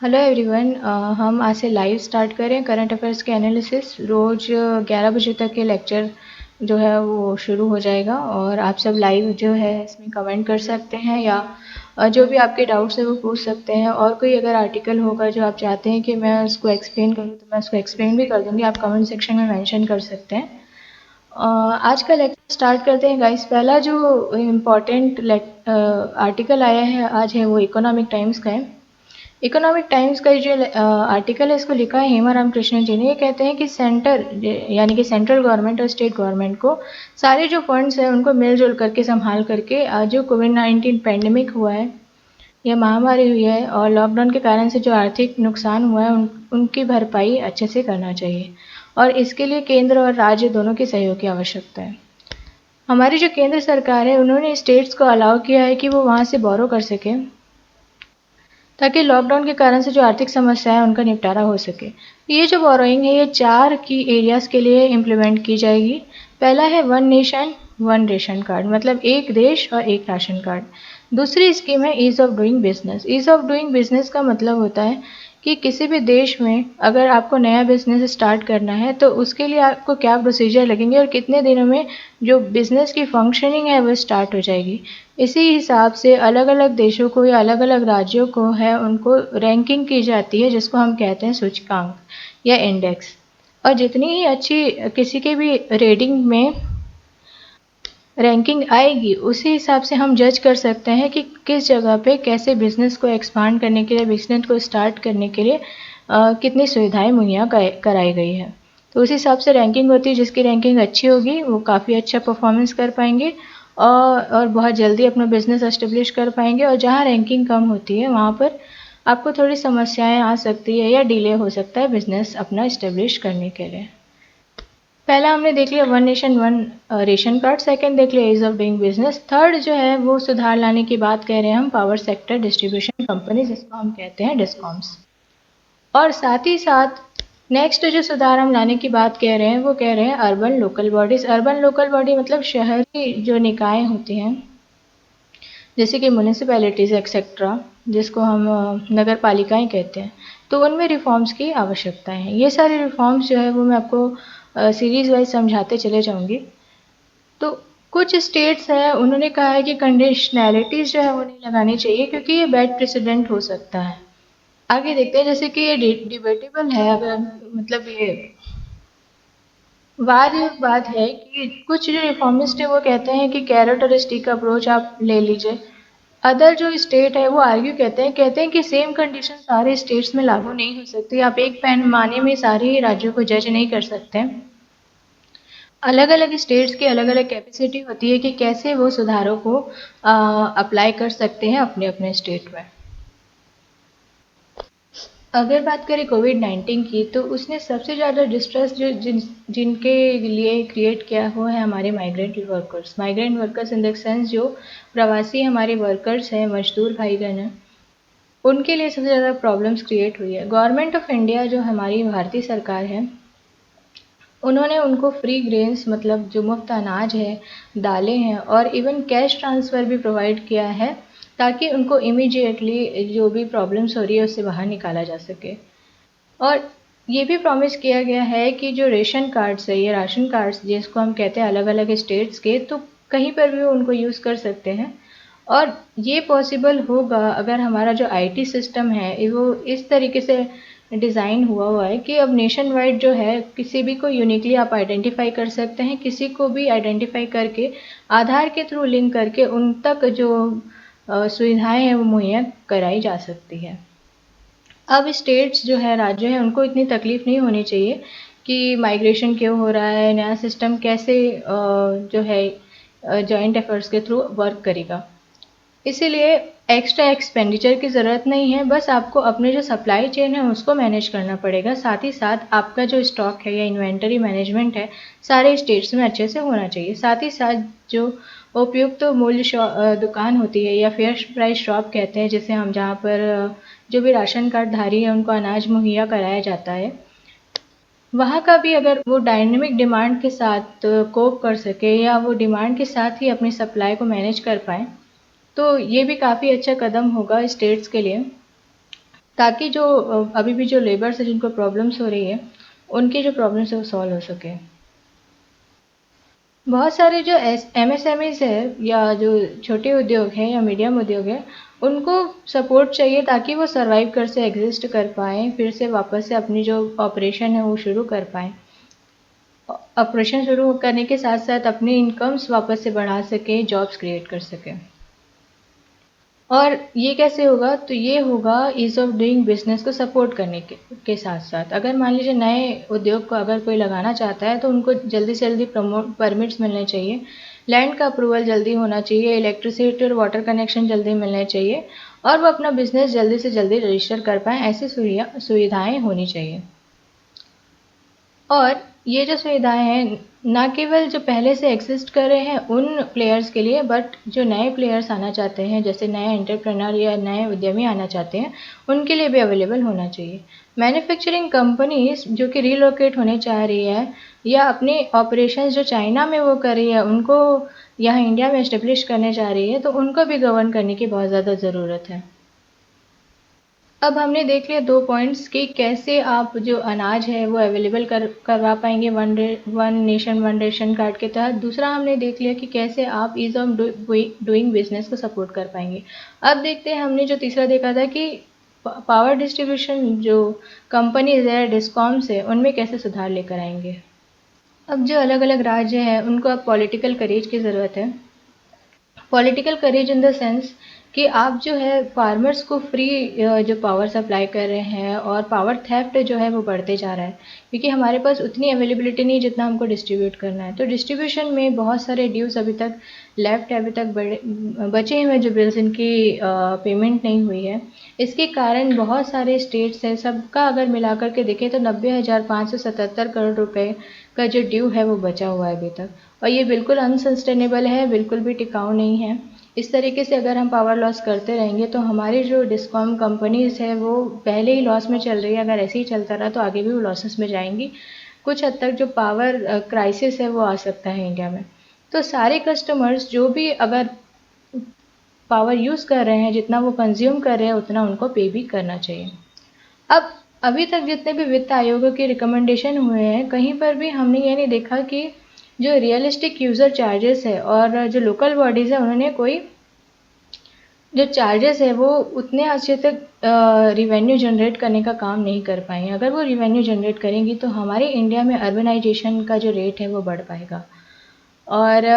Hello everyone. हम आज से लाइव स्टार्ट करें करंट अफेयर्स के एनालिसिस। रोज़ 11 बजे तक के लेक्चर जो है वो शुरू हो जाएगा और आप सब लाइव जो है इसमें कमेंट कर सकते हैं या जो भी आपके डाउट्स है वो पूछ सकते हैं। और कोई अगर आर्टिकल होगा जो आप चाहते हैं कि मैं उसको एक्सप्लेन करूँ तो मैं उसको एक्सप्लेन भी कर दूँगी, आप कमेंट सेक्शन में मेंशन कर सकते हैं। आज का लेक्चर स्टार्ट करते हैं गाइस। पहला जो इम्पोर्टेंट आर्टिकल आया है आज है वो इकोनॉमिक टाइम्स का है। इकोनॉमिक टाइम्स का जो आर्टिकल है इसको लिखा है हेमा राम कृष्णन जी ने। ये कहते हैं कि सेंटर यानी कि सेंट्रल गवर्नमेंट और स्टेट गवर्नमेंट को सारे जो फंड्स हैं उनको मिलजुल करके संभाल करके जो कोविड-19 पैंडेमिक हुआ है या महामारी हुई है और लॉकडाउन के कारण से जो आर्थिक नुकसान हुआ है उनकी भरपाई अच्छे से करना चाहिए और इसके लिए केंद्र और राज्य दोनों के सहयोग की आवश्यकता है। हमारी जो केंद्र सरकार है उन्होंने स्टेट्स को अलाउ किया है कि वो वहाँ से बोरो कर सके ताकि लॉकडाउन के कारण से जो आर्थिक समस्या है उनका निपटारा हो सके। ये जो बोरोइंग है ये 4 की एरियाज़ के लिए इम्प्लीमेंट की जाएगी। पहला है one nation one ration card, मतलब एक देश और एक राशन कार्ड। दूसरी स्कीम है ease of doing business. Ease of doing business का मतलब होता है कि किसी भी देश में अगर आपको नया बिजनेस स्टार्ट करना है तो उसके लिए आपको क्या प्रोसीजर लगेंगे और कितने दिनों में जो बिजनेस की फंक्शनिंग है वो स्टार्ट हो जाएगी। इसी हिसाब से अलग अलग देशों को या अलग अलग राज्यों को है उनको रैंकिंग की जाती है जिसको हम कहते हैं सूचकांक या इंडेक्स। और जितनी ही अच्छी किसी के भी रेटिंग में रैंकिंग आएगी उसी हिसाब से हम जज कर सकते हैं कि किस जगह पे कैसे बिजनेस को एक्सपांड करने के लिए, बिजनेस को स्टार्ट करने के लिए कितनी सुविधाएं मुहैया कराई गई है। तो उस हिसाब से रैंकिंग होती है। जिसकी रैंकिंग अच्छी होगी वो काफ़ी अच्छा परफॉर्मेंस कर पाएंगे और बहुत जल्दी अपना बिजनेस एस्टेब्लिश कर पाएंगे। और जहाँ रैंकिंग कम होती है वहाँ पर आपको थोड़ी समस्याएं आ सकती है या डिले हो सकता है बिजनेस अपना इस्टेब्लिश करने के लिए। पहला हमने देख लिया one nation one ration card. Second देख लिया ease of doing business. Third जो है वो सुधार लाने की बात कह रहे हैं हम पावर सेक्टर डिस्ट्रीब्यूशन कंपनी जिसको हम कहते हैं डिस्कॉम्स। और साथ ही साथ नेक्स्ट जो सुधार हम लाने की बात कह रहे हैं वो कह रहे हैं urban local bodies. Urban local body मतलब शहरी जो निकाय होते हैं जैसे कि म्यूनिसिपैलिटीज़ एक्सेट्रा जिसको हम नगर पालिकाएँ कहते हैं, तो उनमें रिफॉर्म्स की आवश्यकता है। ये सारे रिफॉर्म्स जो है वो मैं आपको सीरीज़ वाइज समझाते चले जाऊँगी। तो कुछ स्टेट्स हैं उन्होंने कहा है कि कंडीशनैलिटीज़ जो है वो नहीं लगानी चाहिए क्योंकि ये बैड प्रेसिडेंट हो सकता है। आगे देखते हैं। जैसे कि ये डिबेटेबल है, अगर मतलब ये वाद बात है कि कुछ जो रिफॉर्मिस्ट है वो कहते हैं कि कैरेट और स्टिक अप्रोच आप ले लीजिए। अदर जो स्टेट है वो आर्ग्यू कहते हैं कि सेम कंडीशन सारे स्टेट्स में लागू नहीं हो सकती। आप एक पैमाने में सारे ही राज्यों को जज नहीं कर सकते। अलग अलग स्टेट्स की अलग अलग कैपेसिटी होती है कि कैसे वो सुधारों को अप्लाई कर सकते हैं अपने अपने स्टेट में। अगर बात करें कोविड-19 की तो उसने सबसे ज़्यादा डिस्ट्रेस जिनके लिए क्रिएट किया हुआ है हमारे migrant workers. Migrant workers in the sense जो प्रवासी हमारे वर्कर्स हैं, मजदूर भाईगण हैं, उनके लिए सबसे ज़्यादा प्रॉब्लम्स क्रिएट हुई है। गवर्नमेंट ऑफ इंडिया जो हमारी भारतीय सरकार है उन्होंने उनको फ्री ग्रेन्स मतलब जो मुफ्त अनाज है, दालें हैं और इवन कैश ट्रांसफ़र भी प्रोवाइड किया है ताकि उनको इमीडिएटली जो भी प्रॉब्लम्स हो रही है उससे बाहर निकाला जा सके। और ये भी प्रॉमिस किया गया है कि जो रेशन कार्ड्स है या राशन कार्ड्स जिसको हम कहते हैं अलग अलग स्टेट्स के, तो कहीं पर भी वो उनको यूज़ कर सकते हैं। और ये पॉसिबल होगा अगर हमारा जो आईटी सिस्टम है वो इस तरीके से डिज़ाइन हुआ है कि अब नेशन वाइड जो है किसी भी को यूनिकली आप आइडेंटिफाई कर सकते हैं। किसी को भी आइडेंटिफाई करके आधार के थ्रू लिंक करके उन तक जो सुविधाएं हैं वो मुहैया कराई जा सकती है। अब स्टेट्स जो है राज्य है उनको इतनी तकलीफ नहीं होनी चाहिए कि माइग्रेशन क्यों हो रहा है, नया सिस्टम कैसे जो है जॉइंट एफर्ट्स के थ्रू वर्क करेगा। इसीलिए एक्स्ट्रा एक्सपेंडिचर की ज़रूरत नहीं है। बस आपको अपने जो सप्लाई चेन है उसको मैनेज करना पड़ेगा। साथ ही साथ आपका जो स्टॉक है या इन्वेंटरी मैनेजमेंट है सारे स्टेट्स में अच्छे से होना चाहिए। साथ ही साथ जो उपयुक्त मूल्य दुकान होती है या फेयर प्राइस शॉप कहते हैं जिसे हम, जहाँ पर जो भी राशन कार्ड धारी है उनको अनाज मुहैया कराया जाता है, वहाँ का भी अगर वो डायनेमिक डिमांड के साथ कोप कर सके या वो डिमांड के साथ ही अपनी सप्लाई को मैनेज कर पाएँ तो ये भी काफ़ी अच्छा कदम होगा स्टेट्स के लिए ताकि जो अभी भी जो लेबर्स है जिनको प्रॉब्लम्स हो रही है, उनकी जो प्रॉब्लम्स है वो सॉल्व हो सके। बहुत सारे जो एमएसएमईज है या जो छोटे उद्योग हैं या मीडियम उद्योग है, उनको सपोर्ट चाहिए ताकि वो सरवाइव कर से एग्जिस्ट कर पाएँ, फिर से वापस से अपनी जो ऑपरेशन है वो शुरू कर पाएँ। ऑपरेशन शुरू करने के साथ साथ अपनी इनकम्स वापस से बढ़ा सकें, जॉब्स क्रिएट कर सकें। और ये कैसे होगा? तो ये होगा ईज़ ऑफ डूइंग बिजनेस को सपोर्ट करने के साथ साथ। अगर मान लीजिए नए उद्योग को अगर कोई लगाना चाहता है तो उनको जल्दी से जल्दी परमिट्स मिलने चाहिए, लैंड का अप्रूवल जल्दी होना चाहिए, इलेक्ट्रिसिटी और वाटर कनेक्शन जल्दी मिलने चाहिए और वो अपना बिजनेस जल्दी से जल्दी रजिस्टर कर पाएँ, ऐसी सुविधाएँ होनी चाहिए। और ये जो सुविधाएं हैं ना केवल जो पहले से एग्जिस्ट कर रहे हैं उन प्लेयर्स के लिए, बट जो नए प्लेयर्स आना चाहते हैं, जैसे नए एंटरप्रेन्योर या नए उद्यमी आना चाहते हैं, उनके लिए भी अवेलेबल होना चाहिए। मैन्युफैक्चरिंग कंपनीज जो कि रिलोकेट होने चाह रही है या अपने ऑपरेशंस जो चाइना में वो कर रही है उनको यहाँ इंडिया में इस्टेब्लिश करने चाह रही है, तो उनको भी गवर्न करने की बहुत ज़्यादा ज़रूरत है। अब हमने देख लिया 2 पॉइंट्स कि कैसे आप जो अनाज है वो अवेलेबल करवा पाएंगे one nation one ration card के तहत। दूसरा हमने देख लिया कि कैसे आप ईज़ ऑफ डूइंग बिजनेस को सपोर्ट कर पाएंगे। अब देखते हैं हमने जो तीसरा देखा था कि पावर डिस्ट्रीब्यूशन जो कंपनीज है, डिस्कॉम्स है, उनमें कैसे सुधार लेकर आएंगे। अब जो अलग अलग राज्य हैं उनको अब पॉलिटिकल करेज की ज़रूरत है। Political courage in the sense कि आप जो है फार्मर्स को फ्री जो पावर सप्लाई कर रहे हैं और पावर थेफ्ट जो है वो बढ़ते जा रहा है, क्योंकि हमारे पास उतनी अवेलेबिलिटी नहीं जितना हमको डिस्ट्रीब्यूट करना है। तो डिस्ट्रीब्यूशन में बहुत सारे ड्यूज अभी तक लेफ्ट है, अभी तक बचे हुए जो बिल्स इनकी पेमेंट नहीं हुई है। इसके कारण बहुत सारे स्टेट्स हैं, सबका अगर मिलाकर के देखें तो 90,577 करोड़ रुपए का जो ड्यू है वो बचा हुआ है अभी तक, और ये बिल्कुल अनसस्टेनेबल है, बिल्कुल भी टिकाऊ नहीं है। इस तरीके से अगर हम पावर लॉस करते रहेंगे तो हमारी जो डिस्कॉम कंपनीज है वो पहले ही लॉस में चल रही है, अगर ऐसे ही चलता रहा तो आगे भी वो लॉसेस में जाएंगी। कुछ हद तक जो पावर क्राइसिस है वो आ सकता है इंडिया में। तो सारे कस्टमर्स जो भी अगर पावर यूज़ कर रहे हैं, जितना वो कंज्यूम कर रहे हैं उतना उनको पे भी करना चाहिए। अब अभी तक जितने भी वित्त आयोगों के रिकमेंडेशन हुए हैं, कहीं पर भी हमने ये नहीं देखा कि जो रियलिस्टिक यूज़र चार्जेस है और जो लोकल बॉडीज़ है उन्होंने कोई जो चार्जेस है वो उतने अच्छे तक रिवेन्यू जनरेट करने का काम नहीं कर पाए हैं। अगर वो रिवेन्यू जनरेट करेंगी तो हमारे इंडिया में अर्बनाइजेशन का जो रेट है वो बढ़ पाएगा और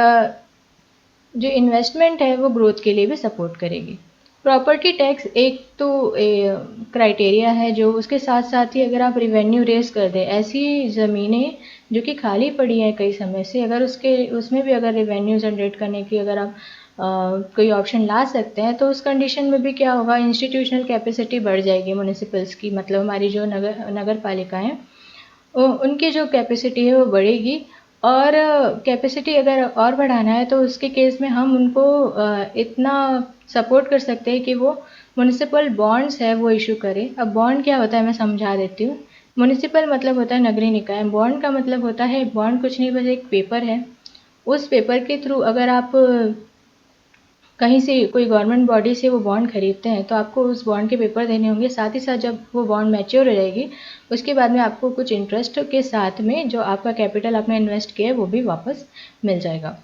जो इन्वेस्टमेंट है वो ग्रोथ के लिए भी सपोर्ट करेगी। प्रॉपर्टी टैक्स एक तो क्राइटेरिया है, जो उसके साथ साथ ही अगर आप रिवेन्यू रेस कर दें, ऐसी ज़मीनें जो कि खाली पड़ी हैं कई समय से, अगर उसमें भी अगर रिवेन्यू जनरेट करने की अगर आप कोई ऑप्शन ला सकते हैं तो उस कंडीशन में भी क्या होगा, इंस्टीट्यूशनल कैपेसिटी बढ़ जाएगी म्यूनिसिपल्स की, मतलब हमारी जो नगर पालिका हैं उनकी जो कैपेसिटी है वो बढ़ेगी। और कैपेसिटी अगर और बढ़ाना है तो उसके केस में हम उनको इतना सपोर्ट कर सकते हैं कि वो म्यूनिसिपल बॉन्ड्स है वो इशू करें। अब बॉन्ड क्या होता है मैं समझा देती हूँ। म्यूनिसिपल मतलब होता है नगरीय निकाय, बॉन्ड का मतलब होता है, बॉन्ड कुछ नहीं बस एक पेपर है। उस पेपर के थ्रू अगर आप कहीं से कोई गवर्नमेंट बॉडी से वो बॉन्ड खरीदते हैं तो आपको उस बॉन्ड के पेपर देने होंगे, साथ ही साथ जब वो बॉन्ड मैच्योर हो जाएगी उसके बाद में आपको कुछ इंटरेस्ट के साथ में जो आपका कैपिटल आपने इन्वेस्ट किया है वो भी वापस मिल जाएगा।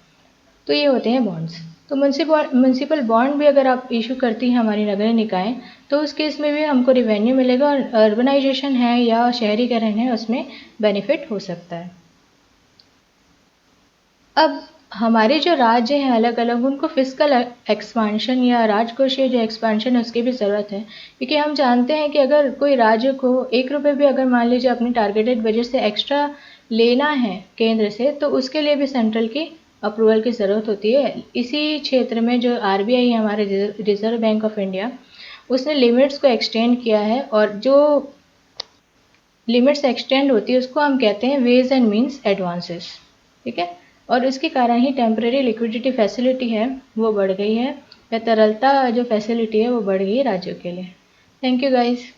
तो ये होते हैं बॉन्ड्स। तो म्यूनसिपल बॉन्ड भी अगर आप इशू करती हैं हमारी नगरीय निकाय, तो उस केस में भी हमको रिवेन्यू मिलेगा और अर्बनाइजेशन है या शहरीकरण है उसमें बेनिफिट हो सकता है। अब हमारे जो राज्य हैं अलग अलग, उनको फिजिकल एक्सपांशन या राजकोषीय जो एक्सपांशन है उसकी भी ज़रूरत है, क्योंकि हम जानते हैं कि अगर कोई राज्य को 1 रुपये भी अगर मान लीजिए अपनी टारगेटेड बजट से एक्स्ट्रा लेना है केंद्र से, तो उसके लिए भी सेंट्रल की अप्रूवल की ज़रूरत होती है। इसी क्षेत्र में जो RBI है, हमारे रिजर्व बैंक ऑफ इंडिया, उसने लिमिट्स को एक्सटेंड किया है और जो लिमिट्स एक्सटेंड होती है उसको हम कहते हैं वेज एंड मीन्स एडवांसेस, ठीक है। और इसके कारण ही टेम्परेरी लिक्विडिटी फैसिलिटी है वो बढ़ गई है, या तरलता जो फैसिलिटी है वो बढ़ गई है राज्यों के लिए। Thank you guys.